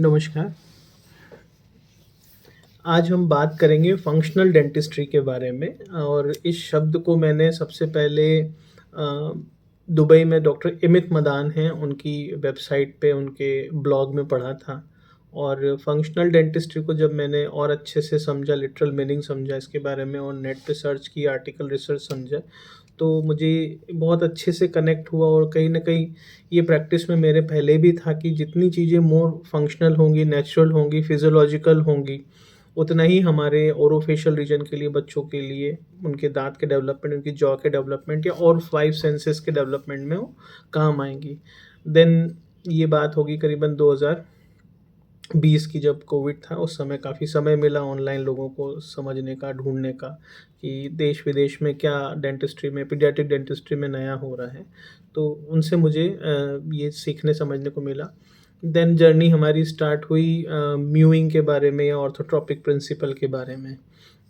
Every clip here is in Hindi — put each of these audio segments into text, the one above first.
नमस्कार। आज हम बात करेंगे फंक्शनल डेंटिस्ट्री के बारे में और इस शब्द को मैंने सबसे पहले दुबई में डॉक्टर इमित मदान हैं, उनकी वेबसाइट पे, उनके ब्लॉग में पढ़ा था। और फंक्शनल डेंटिस्ट्री को जब मैंने और अच्छे से समझा, लिटरल मीनिंग समझा इसके बारे में और नेट पे सर्च किया, आर्टिकल रिसर्च समझा, तो मुझे बहुत अच्छे से कनेक्ट हुआ और कहीं न कहीं ये प्रैक्टिस में मेरे पहले भी था कि जितनी चीज़ें मोर फंक्शनल होंगी, नेचुरल होंगी, फिज़ियोलॉजिकल होंगी, उतना ही हमारे ओरोफेशियल रीजन के लिए, बच्चों के लिए, उनके दाँत के डेवलपमेंट, उनकी जॉ के डेवलपमेंट या और 5 सेंसेस के डेवलपमेंट में वो काम आएँगी। देन ये बात होगी करीबन 2020 की, जब कोविड था, उस समय काफ़ी समय मिला ऑनलाइन लोगों को समझने का, ढूँढने का कि देश-विदेश में क्या डेंटिस्ट्री में, पीडियाट्रिक डेंटिस्ट्री में नया हो रहा है। तो उनसे मुझे ये सीखने समझने को मिला। देन जर्नी हमारी स्टार्ट हुई म्यूइंग के बारे में या ऑर्थोट्रोपिक प्रिंसिपल के बारे में।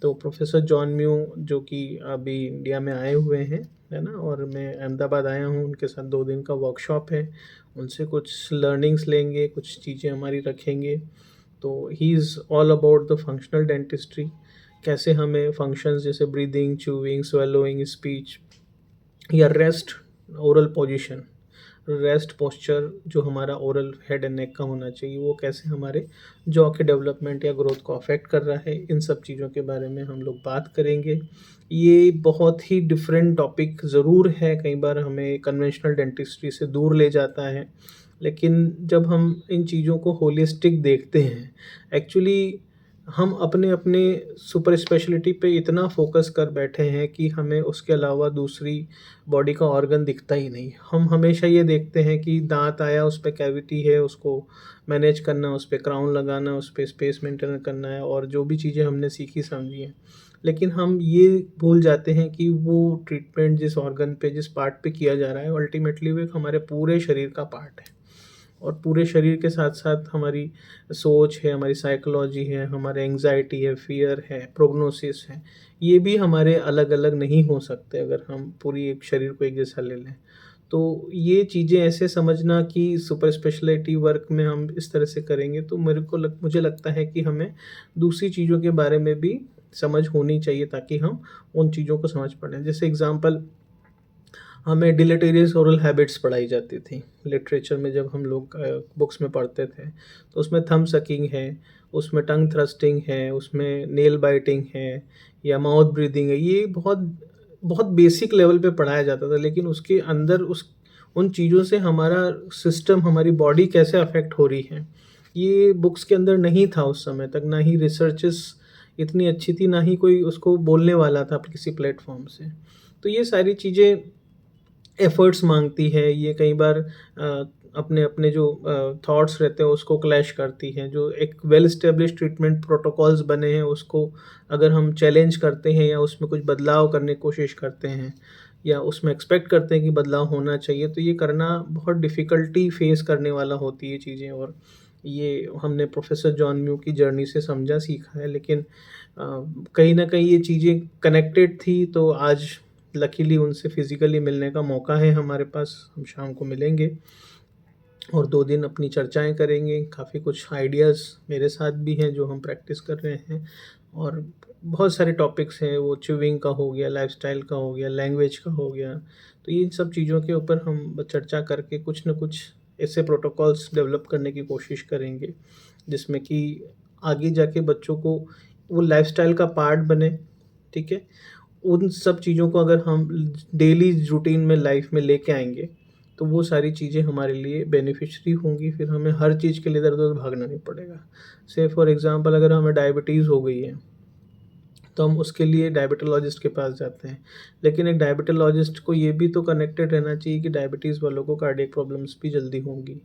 तो प्रोफ़ेसर जॉन म्यू जो कि अभी इंडिया में आए हुए हैं, है ना? और मैं अहमदाबाद आया हूँ, उनके साथ 2 दिन का वर्कशॉप है। उनसे कुछ लर्निंग्स लेंगे, कुछ चीज़ें हमारी रखेंगे। तो he is all about the functional dentistry. कैसे हमें फंक्शंस जैसे ब्रीथिंग, च्यूइंग, स्वैलोइंग, स्पीच या rest, oral position, rest posture जो हमारा ओरल हेड एंड नेक का होना चाहिए, वो कैसे हमारे जॉ के डेवलपमेंट या ग्रोथ को अफेक्ट कर रहा है, इन सब चीज़ों के बारे में हम लोग बात करेंगे। ये बहुत ही डिफरेंट टॉपिक ज़रूर है, कई बार हमें कन्वेंशनल डेंटिस्ट्री से दूर ले जाता है, लेकिन जब हम इन चीज़ों को होलिस्टिक देखते हैं, एक्चुअली हम अपने-अपने सुपर स्पेशलिटी पे इतना फ़ोकस कर बैठे हैं कि हमें उसके अलावा दूसरी बॉडी का ऑर्गन दिखता ही नहीं। हम हमेशा ये देखते हैं कि दाँत आया, उस पे कैविटी है, उसको मैनेज करना, उस पे क्राउन लगाना, उस पे स्पेस मेंटेन करना है और जो भी चीज़ें हमने सीखी समझी हैं। लेकिन हम ये भूल जाते हैं कि वो ट्रीटमेंट जिस ऑर्गन पे, जिस पार्ट पे किया जा रहा है, अल्टीमेटली वो एक हमारे पूरे शरीर का पार्ट है। और पूरे शरीर के साथ-साथ हमारी सोच है, हमारी साइकोलॉजी है, हमारे एंग्ज़ायटी है, फ़ियर है, प्रोग्नोसिस है, ये भी हमारे अलग-अलग नहीं हो सकते अगर हम पूरी एक शरीर को एक जैसा ले लें। तो ये चीज़ें ऐसे समझना कि सुपर स्पेशलिटी वर्क में हम इस तरह से करेंगे, तो मुझे लगता है कि हमें दूसरी चीज़ों के बारे में भी समझ होनी चाहिए ताकि हम उन चीज़ों को समझ पाएँ। जैसे एग्ज़ाम्पल, हमें डिलेटेरियस ओरल हैबिट्स पढ़ाई जाती थी। लिटरेचर में जब हम लोग बुक्स में पढ़ते थे, तो उसमें थंब सकिंग है, उसमें टंग थ्रस्टिंग है, उसमें नेल बाइटिंग है या माउथ ब्रीथिंग है। ये बहुत बहुत बेसिक लेवल पे पढ़ाया जाता था, लेकिन उसके अंदर उस उन चीज़ों से हमारा सिस्टम, हमारी बॉडी कैसे अफ़ेक्ट हो रही है, ये बुक्स के अंदर नहीं था उस समय तक। ना ही रिसर्चेज़ इतनी अच्छी थी, ना ही कोई उसको बोलने वाला था किसी प्लेटफ़ॉर्म से। तो ये सारी चीज़ें एफ़र्ट्स माँगती है, ये कई बार अपने जो थॉट्स रहते हैं उसको क्लैश करती हैं। जो एक वेल एस्टेब्लिश्ड ट्रीटमेंट प्रोटोकॉल्स बने हैं, उसको अगर हम चैलेंज करते हैं या उसमें कुछ बदलाव करने की कोशिश करते हैं या उसमें एक्सपेक्ट करते हैं कि बदलाव होना चाहिए, तो ये करना बहुत डिफ़िकल्टी फ़ेस करने वाला होती है चीज़ें। और ये हमने प्रोफ़ेसर जॉन म्यू की जर्नी से समझा, सीखा है। लेकिन कहीं न कहीं ये चीज़ें कनेक्टेड थी, तो आज लकीली उनसे फ़िज़िकली मिलने का मौका है हमारे पास। हम शाम को मिलेंगे और 2 दिन अपनी चर्चाएँ करेंगे। काफ़ी कुछ आइडियाज़ मेरे साथ भी हैं जो हम प्रैक्टिस कर रहे हैं और बहुत सारे टॉपिक्स हैं, वो च्यूइंग का हो गया, लाइफ़स्टाइल का हो गया, लैंग्वेज का हो गया। तो इन सब चीज़ों के ऊपर हम चर्चा करके कुछ न कुछ ऐसे प्रोटोकॉल्स डेवलप करने की कोशिश करेंगे, जिसमें कि आगे जाके बच्चों को वो लाइफ़स्टाइल का पार्ट बने, ठीक है? उन सब चीज़ों को अगर हम डेली रूटीन में लाइफ में लेके आएँगे, तो वो सारी चीज़ें हमारे लिए बेनिफिशियरी होंगी, फिर हमें हर चीज़ के लिए इधर-उधर भागना नहीं पड़ेगा। से फॉर एग्ज़ाम्पल, अगर हमें डायबिटीज़ हो गई है, तो हम उसके लिए डायबिटोलॉजिस्ट के पास जाते हैं। लेकिन एक डायबिटोलॉजिस्ट को ये भी तो कनेक्टेड रहना चाहिए कि डायबिटीज़ वालों को कार्डियक प्रॉब्लम्स भी जल्दी होंगी,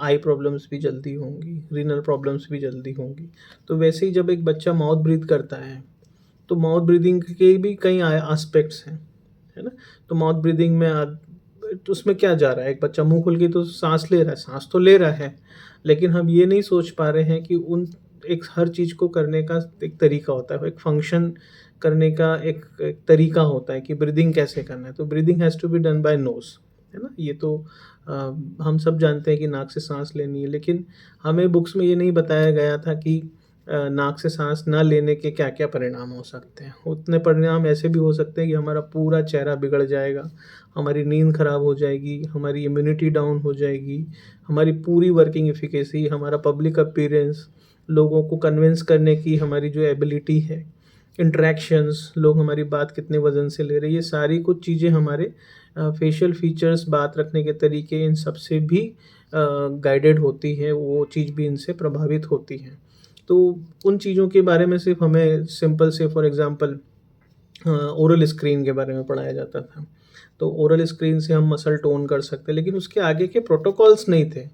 आई प्रॉब्लम्स भी जल्दी होंगी, रीनल प्रॉब्लम्स भी जल्दी होंगी। तो वैसे ही जब एक बच्चा माउथ ब्रीथ करता है, तो माउथ ब्रीथिंग के भी कई एस्पेक्ट्स हैं, है ना? तो माउथ ब्रीथिंग में तो उसमें क्या जा रहा है? एक बच्चा मुँह खोल के तो साँस ले रहा है, साँस तो ले रहा है, लेकिन हम ये नहीं सोच पा रहे हैं कि उन एक हर चीज़ को करने का एक तरीका होता है, एक फ़ंक्शन करने का एक एक तरीका होता है कि ब्रीथिंग कैसे करना है। तो breathing has to be done by nose, है ना? ये तो अ, हम सब जानते हैं कि नाक से साँस लेनी है, लेकिन हमें बुक्स में ये नहीं बताया गया था कि नाक से साँस ना लेने के क्या-क्या परिणाम हो सकते हैं। उतने परिणाम ऐसे भी हो सकते हैं कि हमारा पूरा चेहरा बिगड़ जाएगा, हमारी नींद खराब हो जाएगी, हमारी इम्यूनिटी डाउन हो जाएगी, हमारी पूरी वर्किंग एफिकेसी, हमारा पब्लिक अपीयरेंस, लोगों को कन्विंस करने की हमारी जो एबिलिटी है, इंटरैक्शंस, लोग हमारी बात कितने वज़न से ले रहे हैं, ये सारी कुछ चीज़ें हमारे फेशियल फीचर्स, बात रखने के तरीके, इन सब से भी गाइडेड होती है, वो चीज़ भी इनसे प्रभावित होती है। तो उन चीज़ों के बारे में सिर्फ़ हमें सिंपल से फॉर एग्ज़ाम्पल ओरल स्क्रीन के बारे में पढ़ाया जाता था। तो ओरल स्क्रीन से हम मसल टोन कर सकते हैं, लेकिन उसके आगे के प्रोटोकॉल्स नहीं थे।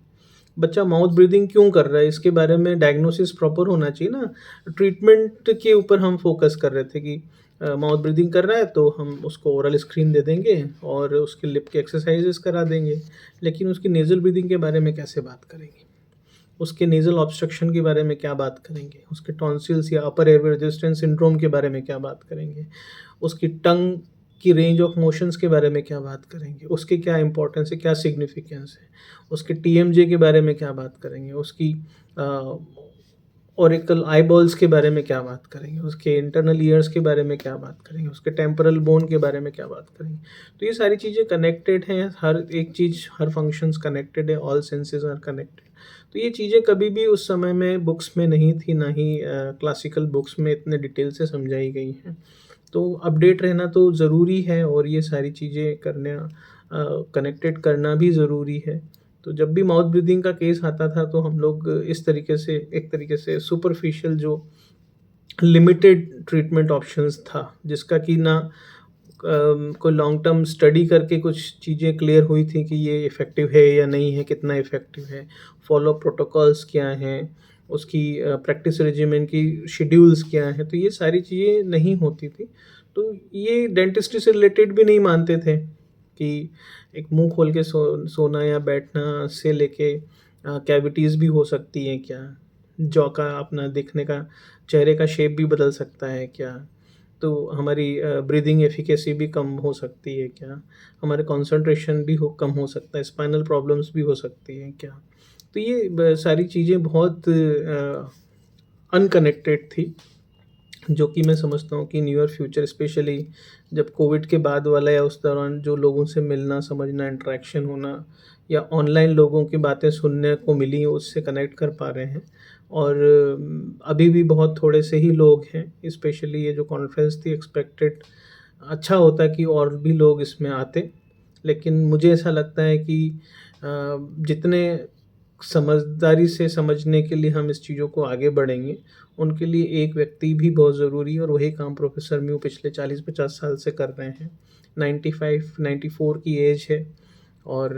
बच्चा माउथ ब्रीथिंग क्यों कर रहा है, इसके बारे में डायग्नोसिस प्रॉपर होना चाहिए ना। ट्रीटमेंट के ऊपर हम फ़ोकस कर रहे थे कि माउथ ब्रीथिंग कर रहा है तो हम उसको ओरल स्क्रीन दे देंगे और उसके लिप के एक्सरसाइज़ेस करा देंगे। लेकिन उसकी नेज़ल ब्रीथिंग के बारे में कैसे बात करेंगे? उसके नेज़ल ऑब्स्ट्रक्शन के बारे में क्या बात करेंगे? उसके टॉन्सिल्स या अपर एयरवे रेजिस्टेंस सिंड्रोम के बारे में क्या बात करेंगे? उसकी टंग की रेंज ऑफ मोशंस के बारे में क्या बात करेंगे? उसकी क्या इम्पोर्टेंस है, क्या सिग्निफिकेंस है? उसके टीएमजे के बारे में क्या बात करेंगे? उसकी अ, ऑरिकल आईबॉल्स के बारे में क्या बात करेंगे? उसके इंटरनल ईयर्स के बारे में क्या बात करेंगे? उसके टेम्पोरल बोन के बारे में क्या बात करेंगे? तो ये सारी चीज़ें कनेक्टेड हैं, हर एक चीज़, हर फंक्शंस कनेक्टेड है, ऑल सेंसेस आर कनेक्टेड। तो ये चीज़ें कभी भी उस समय में बुक्स में नहीं थी, ना ही क्लासिकल बुक्स में इतने डिटेल से समझाई गई हैं। तो अपडेट रहना तो ज़रूरी है और ये सारी चीज़ें करना कनेक्टेड करना भी ज़रूरी है। तो जब भी माउथ ब्रीथिंग का केस आता था तो हम लोग इस तरीके से, एक तरीके से सुपरफिशियल जो लिमिटेड ट्रीटमेंट ऑप्शंस था, जिसका कि ना कोई लॉन्ग टर्म स्टडी करके कुछ चीज़ें क्लियर हुई थी कि ये इफ़ेक्टिव है या नहीं है, कितना इफ़ेक्टिव है, फ़ॉलो-अप प्रोटोकॉल्स क्या हैं, उसकी प्रैक्टिस रेजिमेन की शेड्यूल्स क्या हैं, तो ये सारी चीज़ें नहीं होती थी। तो ये डेंटिस्ट्री से रिलेटेड भी नहीं मानते थे कि एक मुँह खोल के सोना या बैठना से लेके कैविटीज़ भी हो सकती हैं क्या? जॉ का अपना दिखने का, चेहरे का शेप भी बदल सकता है क्या? तो हमारी ब्रीदिंग एफिकेसी भी कम हो सकती है क्या? हमारे कंसंट्रेशन भी कम हो सकता है, स्पाइनल प्रॉब्लम्स भी हो सकती हैं क्या? तो ये सारी चीज़ें बहुत अनकनेक्टेड थी, जो कि मैं समझता हूँ कि नियर फ्यूचर स्पेशली जब कोविड के बाद वाला या उस दौरान जो लोगों से मिलना, समझना, इंटरेक्शन होना या ऑनलाइन लोगों की बातें सुनने को मिली, उससे कनेक्ट कर पा रहे हैं। और अभी भी बहुत थोड़े से ही लोग हैं, स्पेशली ये जो कॉन्फ्रेंस थी एक्सपेक्टेड अच्छा होता कि और भी लोग इसमें आते। लेकिन मुझे ऐसा लगता है कि जितने समझदारी से समझने के लिए हम इस चीज़ों को आगे बढ़ेंगे, उनके लिए एक व्यक्ति भी बहुत ज़रूरी है और वही काम प्रोफ़ेसर म्यू पिछले 40-50 साल से कर रहे हैं। 95-94 की एज है और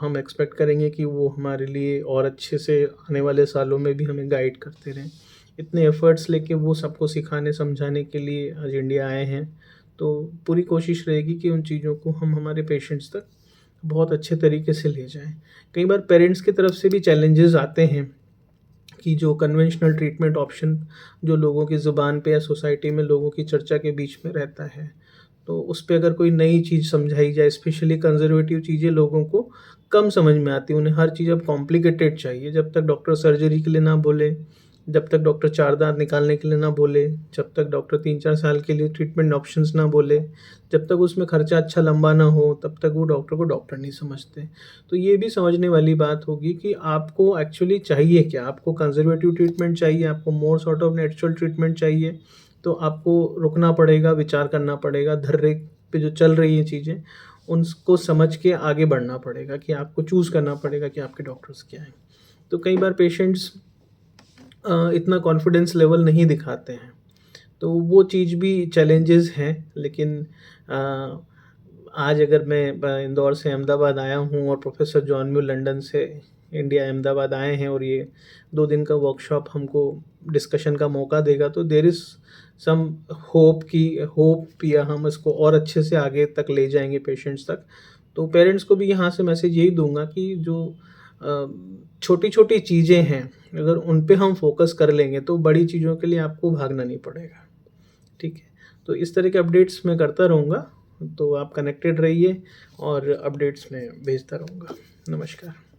हम एक्सपेक्ट करेंगे कि वो हमारे लिए और अच्छे से आने वाले सालों में भी हमें गाइड करते रहें। इतने एफ़र्ट्स लेके वो सबको सिखाने, समझाने के लिए आज इंडिया आए हैं, तो पूरी कोशिश रहेगी कि उन चीज़ों को हम हमारे पेशेंट्स तक बहुत अच्छे तरीके से ले जाएँ। कई बार पेरेंट्स की तरफ से भी चैलेंजेस आते हैं कि जो कन्वेंशनल ट्रीटमेंट ऑप्शन जो लोगों की ज़ुबान पे या सोसाइटी में लोगों की चर्चा के बीच में रहता है, तो उस पे अगर कोई नई चीज़ समझाई जाए, स्पेशली कंज़र्वेटिव चीज़ें लोगों को कम समझ में आती हैं। उन्हें हर चीज़ अब कॉम्प्लिकेटेड चाहिए। जब तक डॉक्टर सर्जरी के लिए ना बोले, जब तक डॉक्टर 4 दाँत निकालने के लिए ना बोले, जब तक डॉक्टर 3-4 साल के लिए ट्रीटमेंट ऑप्शंस ना बोले, जब तक उसमें खर्चा अच्छा लंबा ना हो, तब तक वो डॉक्टर को डॉक्टर नहीं समझते। तो ये भी समझने वाली बात होगी कि आपको एक्चुअली चाहिए क्या? आपको कंज़र्वेटिव ट्रीटमेंट चाहिए, आपको more sort of natural treatment चाहिए, तो आपको रुकना पड़ेगा, विचार करना पड़ेगा, धर्रे पे जो चल रही हैं चीज़ें, उनको समझ के आगे बढ़ना पड़ेगा कि आपको चूज़ करना पड़ेगा कि आपके डॉक्टर्स क्या हैं। तो कई बार पेशेंट्स इतना कॉन्फिडेंस लेवल नहीं दिखाते हैं, तो वो चीज़ भी चैलेंजेस हैं। लेकिन अ, आज अगर मैं इंदौर से अहमदाबाद आया हूँ और प्रोफ़ेसर जॉन म्यू लंदन से इंडिया अहमदाबाद आए हैं और ये 2 दिन का वर्कशॉप हमको डिस्कशन का मौका देगा, तो देयर इज़ सम होप या हम इसको और अच्छे से आगे तक ले जाएँगे पेशेंट्स तक। तो पेरेंट्स को भी यहाँ से मैसेज यही दूँगा कि जो अ, छोटी-छोटी चीज़ें हैं, अगर उन पे हम फ़ोकस कर लेंगे, तो बड़ी चीज़ों के लिए आपको भागना नहीं पड़ेगा। ठीक है? तो इस तरह के अपडेट्स मैं करता रहूँगा। तो आप कनेक्टेड रहिए और अपडेट्स मैं भेजता रहूँगा। नमस्कार।